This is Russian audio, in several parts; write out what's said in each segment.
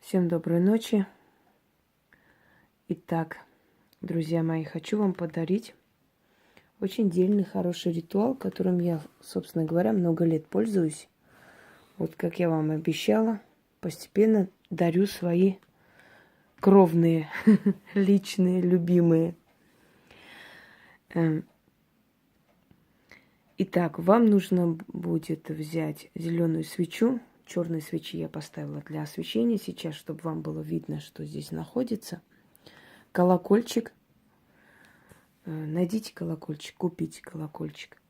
Всем доброй ночи. Итак, друзья мои, хочу вам подарить очень дельный, хороший ритуал, которым я, собственно говоря, много лет пользуюсь. Вот как я вам обещала, постепенно дарю свои кровные, личные, любимые. Итак, вам нужно будет взять зеленую свечу. Черные свечи я поставила для освещения сейчас, чтобы вам было видно, что здесь находится. Колокольчик. Найдите колокольчик, купите колокольчик.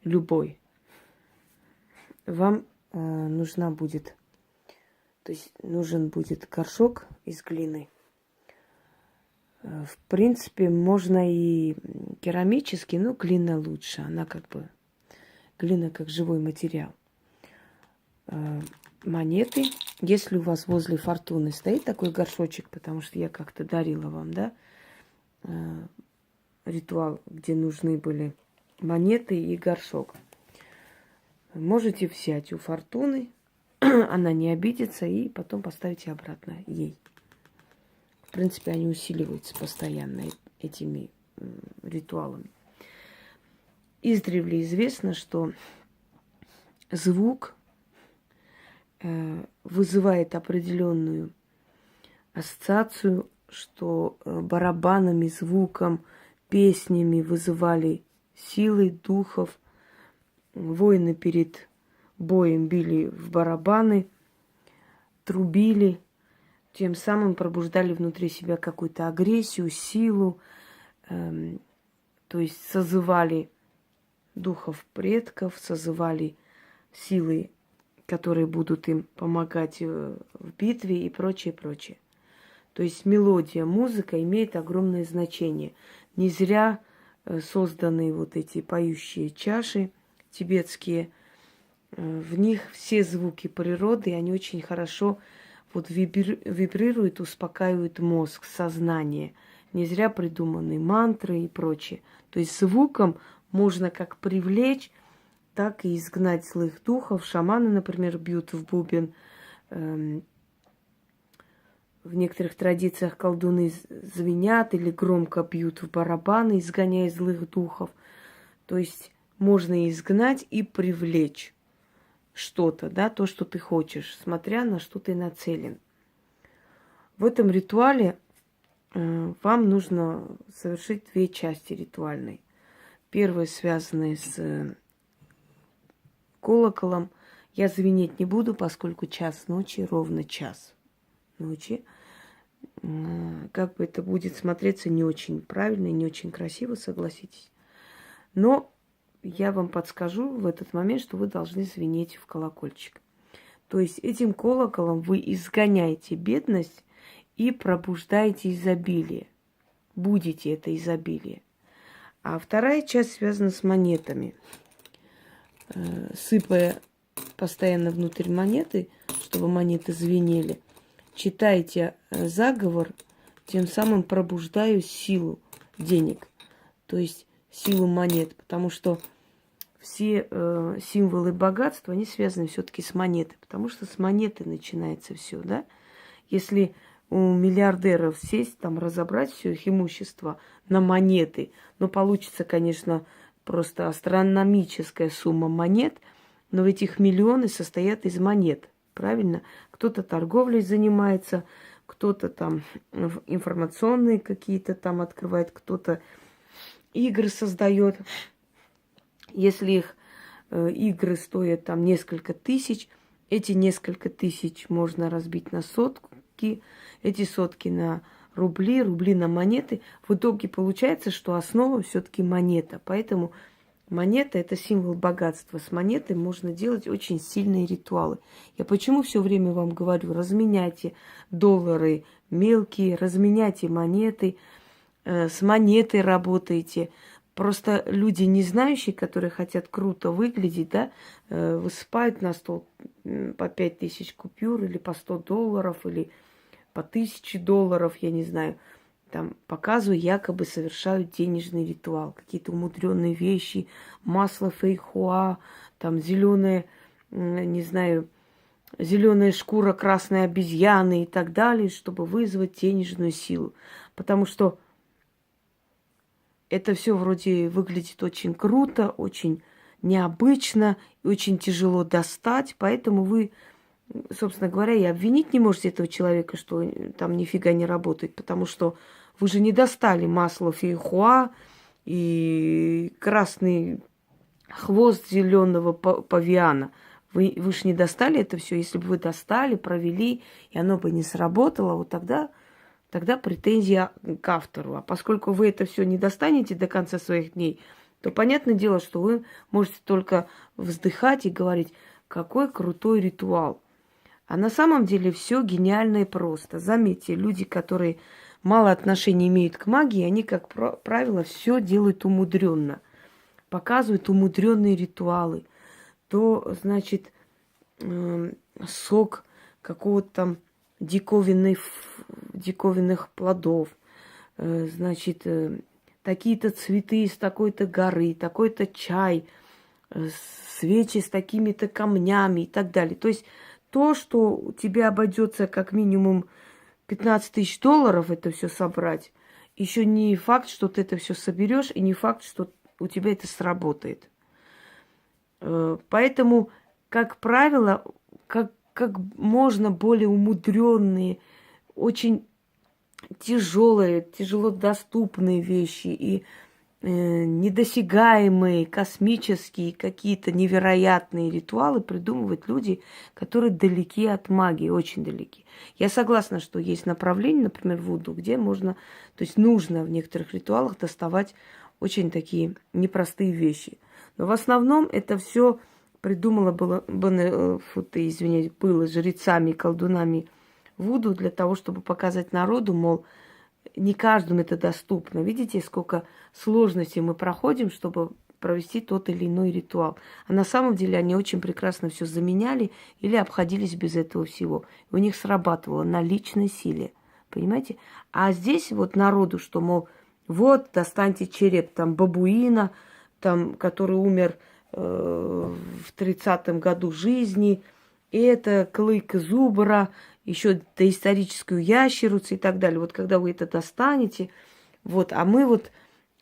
Любой. Вам нужна будет, то есть нужен будет горшок из глины. В принципе, можно и керамический, но глина лучше. Она глина как живой материал. Монеты. Если у вас возле фортуны стоит такой горшочек, потому что я как-то дарила вам, да, ритуал, где нужны были монеты и горшок. Можете взять у фортуны, она не обидится, и потом поставите обратно ей. В принципе, они усиливаются постоянно этими ритуалами. Издревле известно, что звук вызывает определенную ассоциацию, что барабанами, звуком, песнями вызывали силы духов. Воины перед боем били в барабаны, трубили, тем самым пробуждали внутри себя какую-то агрессию, силу, то есть созывали духов предков, созывали силы, которые будут им помогать в битве и прочее, прочее. То есть мелодия, музыка имеет огромное значение. Не зря созданы вот эти поющие чаши тибетские. В них все звуки природы, и они очень хорошо вибрируют, успокаивают мозг, сознание. Не зря придуманы мантры и прочее. То есть звуком можно как привлечь, так и изгнать злых духов. Шаманы, например, бьют в бубен. В некоторых традициях колдуны звенят или громко бьют в барабаны, изгоняя злых духов. То есть можно изгнать и привлечь что-то, да, то, что ты хочешь, смотря на что ты нацелен. В этом ритуале вам нужно совершить две части ритуальной. Первая, связанная с колоколом. Я звенеть не буду, поскольку час ночи, ровно час ночи. Как бы это будет смотреться не очень правильно и не очень красиво, согласитесь. Но я вам подскажу в этот момент, что вы должны звенеть в колокольчик. То есть этим колоколом вы изгоняете бедность и пробуждаете изобилие. Будете это изобилие. А вторая часть связана с монетами. Сыпая постоянно внутрь монеты, чтобы монеты звенели, читайте заговор, тем самым пробуждаю силу денег, то есть силу монет, потому что все символы богатства, они связаны все-таки с монетой, потому что с монеты начинается все, да? Если у миллиардеров сесть, там разобрать все их имущество на монеты, но получится, конечно, просто астрономическая сумма монет, но ведь их миллионы состоят из монет, правильно? Кто-то торговлей занимается, кто-то там информационные какие-то там открывает, кто-то игры создает. Если их игры стоят там несколько тысяч, эти несколько тысяч можно разбить на сотки, эти сотки на рубли, рубли на монеты. В итоге получается, что основа все-таки монета. Поэтому монета – это символ богатства. С монетой можно делать очень сильные ритуалы. Я почему все время вам говорю, разменяйте доллары мелкие, разменяйте монеты, с монетой работайте. Просто люди, не знающие, которые хотят круто выглядеть, да, высыпают на стол по 5000 купюр или по $100, или по $1000, я не знаю. Там показываю, якобы совершают денежный ритуал, какие-то умудренные вещи, масло фейхоа, там зеленое, не знаю, зеленая шкура красной обезьяны и так далее, чтобы вызвать денежную силу. Потому что это все вроде выглядит очень круто, очень необычно и очень тяжело достать. Поэтому вы, собственно говоря, и обвинить не можете этого человека, что там нифига не работает. Потому что вы же не достали масло фейхоа и красный хвост зеленого павиана. Вы же не достали это все. Если бы вы достали, провели, и оно бы не сработало, вот тогда претензия к автору. А поскольку вы это все не достанете до конца своих дней, то понятное дело, что вы можете только вздыхать и говорить, какой крутой ритуал. А на самом деле все гениально и просто. Заметьте, люди, которые мало отношения имеют к магии, они, как правило, все делают умудренно. Показывают умудренные ритуалы. То, значит, сок какого-то там диковинных плодов, значит, такие-то цветы из такой-то горы, такой-то чай, свечи с такими-то камнями и так далее. То есть то, что тебе обойдется как минимум 15 тысяч долларов это все собрать, еще не факт, что ты это все соберешь, и не факт, что у тебя это сработает. Поэтому, как правило, как можно более умудренные, очень тяжелые, тяжело доступные вещи и недосягаемые, космические, какие-то невероятные ритуалы придумывают люди, которые далеки от магии, очень далеки. Я согласна, что есть направление, например, вуду, где можно, то есть нужно в некоторых ритуалах доставать очень такие непростые вещи. Но в основном это все придумано было жрецами и колдунами вуду для того, чтобы показать народу, мол, не каждому это доступно. Видите, сколько сложностей мы проходим, чтобы провести тот или иной ритуал. А на самом деле они очень прекрасно все заменяли или обходились без этого всего. И у них срабатывало на личной силе. Понимаете? А здесь вот народу, что, мол, вот, достаньте череп там бабуина, там, который умер в 30-м году жизни, и это клык зубра, еще доисторическую ящерицу и так далее. Вот когда вы это достанете, вот, а мы вот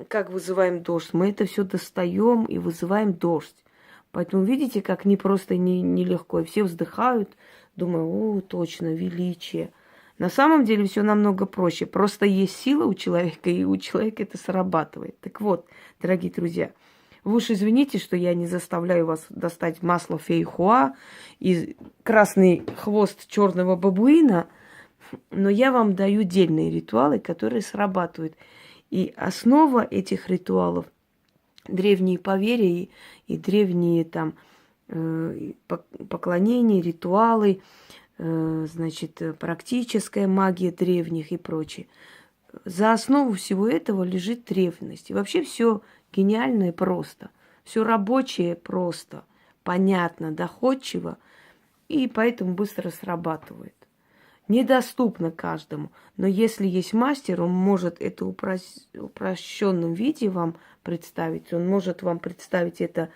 как вызываем дождь, мы это все достаем и вызываем дождь. Поэтому видите, как непросто и нелегко. И все вздыхают, думаю, о, точно, величие. На самом деле все намного проще. Просто есть сила у человека, и у человека это срабатывает. Так вот, дорогие друзья, вы уж извините, что я не заставляю вас достать масло фейхоа и красный хвост черного бабуина, но я вам даю дельные ритуалы, которые срабатывают. И основа этих ритуалов – древние поверья и древние там поклонения, ритуалы, значит, практическая магия древних и прочее. За основу всего этого лежит древность. И вообще все гениально и просто. Все рабочее просто, понятно, доходчиво, и поэтому быстро срабатывает. Недоступно каждому, но если есть мастер, он может это в упрощенном виде вам представить, он может вам представить это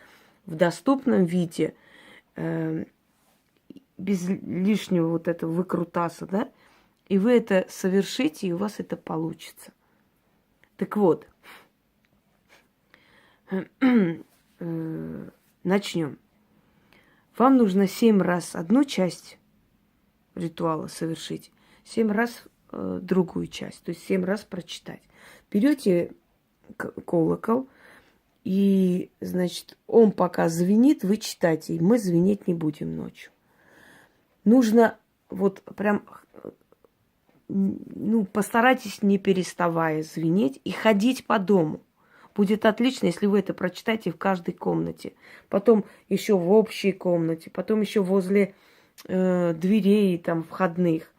в доступном виде, без лишнего вот этого выкрутаса, да, и вы это совершите, и у вас это получится. Так вот, начнем. Вам нужно 7 раз одну часть ритуала совершить, 7 раз другую часть, то есть 7 раз прочитать. Берете колокол, и, значит, он пока звенит, вы читайте, и мы звенеть не будем ночью. Нужно вот прям, постарайтесь не переставая звенеть и ходить по дому. Будет отлично, если вы это прочитаете в каждой комнате. Потом еще в общей комнате, потом еще возле дверей там входных.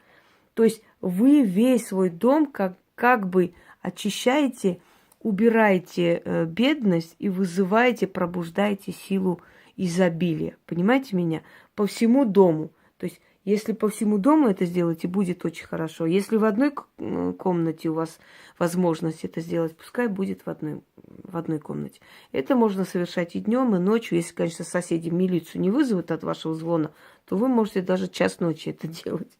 То есть вы весь свой дом как бы очищаете, убираете бедность и вызываете, пробуждаете силу изобилия. Понимаете меня? По всему дому. То есть Если по всему дому это сделаете, будет очень хорошо. Если в одной комнате у вас возможность это сделать, пускай будет в одной комнате. Это можно совершать и днем, и ночью. Если, конечно, соседи милицию не вызовут от вашего звона, то вы можете даже час ночи это делать.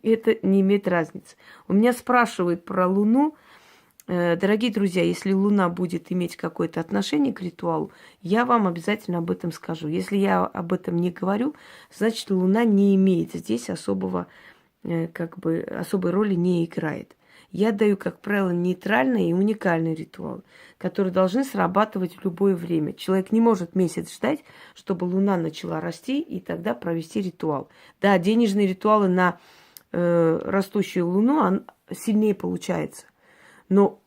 Это не имеет разницы. У меня спрашивают про Луну. Дорогие друзья, если Луна будет иметь какое-то отношение к ритуалу, я вам обязательно об этом скажу. Если я об этом не говорю, значит, Луна не имеет здесь особой роли не играет. Я даю, как правило, нейтральные и уникальные ритуалы, которые должны срабатывать в любое время. Человек не может месяц ждать, чтобы Луна начала расти, и тогда провести ритуал. Да, денежные ритуалы на растущую Луну сильнее получается. Но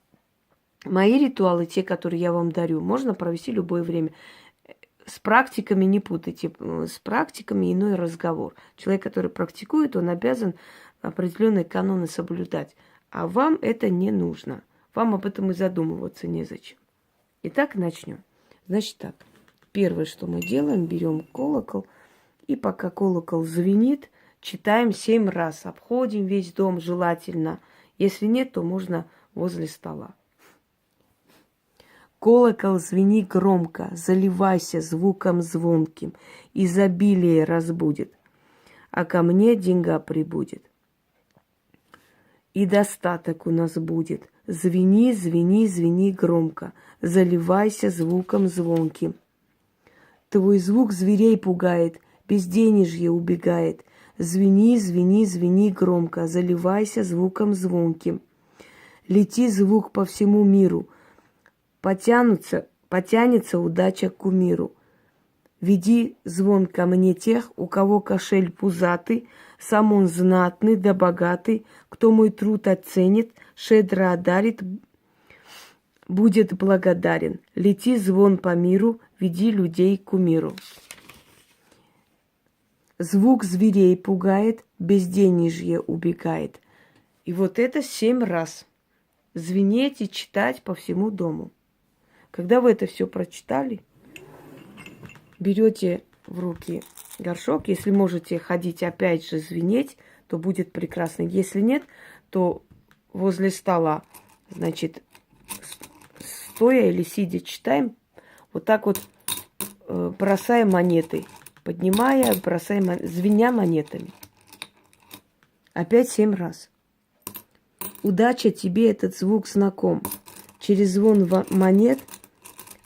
мои ритуалы, те, которые я вам дарю, можно провести любое время. С практиками не путайте. С практиками иной разговор. Человек, который практикует, он обязан определенные каноны соблюдать. А вам это не нужно. Вам об этом и задумываться незачем. Итак, начнем. Значит так. Первое, что мы делаем, берем колокол. И пока колокол звенит, читаем 7 раз. Обходим весь дом желательно. Если нет, то можно возле стола. Колокол, звени громко, заливайся звуком звонким, изобилие разбудит, а ко мне деньга прибудет. И достаток у нас будет. Звени, звени, звени громко, заливайся звуком звонким. Твой звук зверей пугает, безденежье убегает. Звени, звени, звени громко, заливайся звуком звонким. Лети звук по всему миру, потянется удача к кумиру. Веди звон ко мне тех, у кого кошель пузатый, сам он знатный да богатый, кто мой труд оценит, щедро одарит, будет благодарен. Лети звон по миру, веди людей к кумиру. Звук зверей пугает, безденежье убегает. И вот это 7 раз. Звенеть и читать по всему дому. Когда вы это все прочитали, берете в руки горшок. Если можете ходить опять же звенеть, то будет прекрасно. Если нет, то возле стола, значит, стоя или сидя читаем, вот так вот бросая монеты. Поднимая, бросая, звеня монетами. Опять 7 раз. Удача тебе этот звук знаком. Через звон монет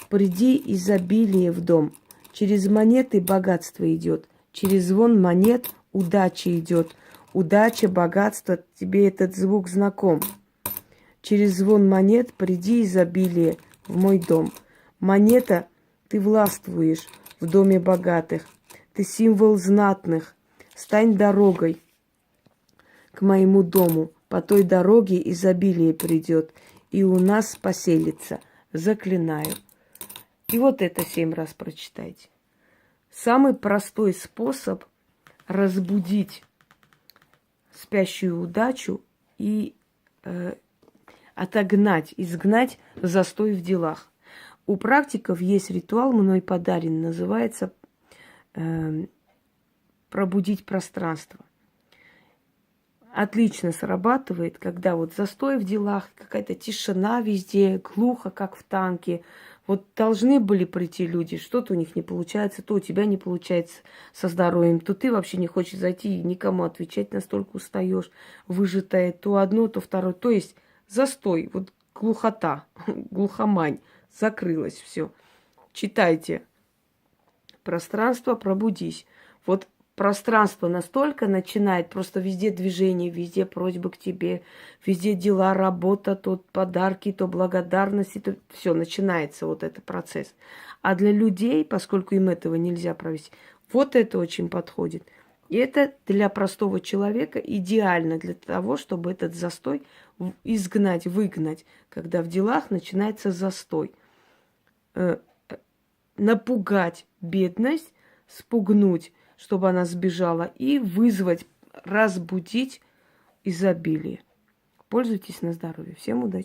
приди изобилие в дом. Через монеты богатство идет. Через звон монет удача идет. Удача, богатство, тебе этот звук знаком. Через звон монет приди изобилие в мой дом. Монета, ты властвуешь в доме богатых. Ты символ знатных. Стань дорогой к моему дому. По той дороге изобилие придет, и у нас поселится. Заклинаю. И вот это 7 раз прочитайте. Самый простой способ разбудить спящую удачу и изгнать застой в делах. У практиков есть ритуал, мной подарен, называется пробудить пространство. Отлично срабатывает, когда вот застой в делах, какая-то тишина везде, глухо, как в танке. Вот должны были прийти люди, что-то у них не получается, то у тебя не получается со здоровьем, то ты вообще не хочешь зайти и никому отвечать, настолько устаешь, выжатая, то одно, то второе. То есть застой, вот глухота, глухомань, закрылась, все. Читайте. Пространство, пробудись. Вот пространство настолько начинает, просто везде движение, везде просьбы к тебе, везде дела, работа, то подарки, то благодарности, то все, начинается вот этот процесс. А для людей, поскольку им этого нельзя провести, вот это очень подходит. И это для простого человека идеально для того, чтобы этот застой изгнать, выгнать, когда в делах начинается застой. Напугать бедность, спугнуть, чтобы она сбежала, и вызвать, разбудить изобилие. Пользуйтесь на здоровье. Всем удачи!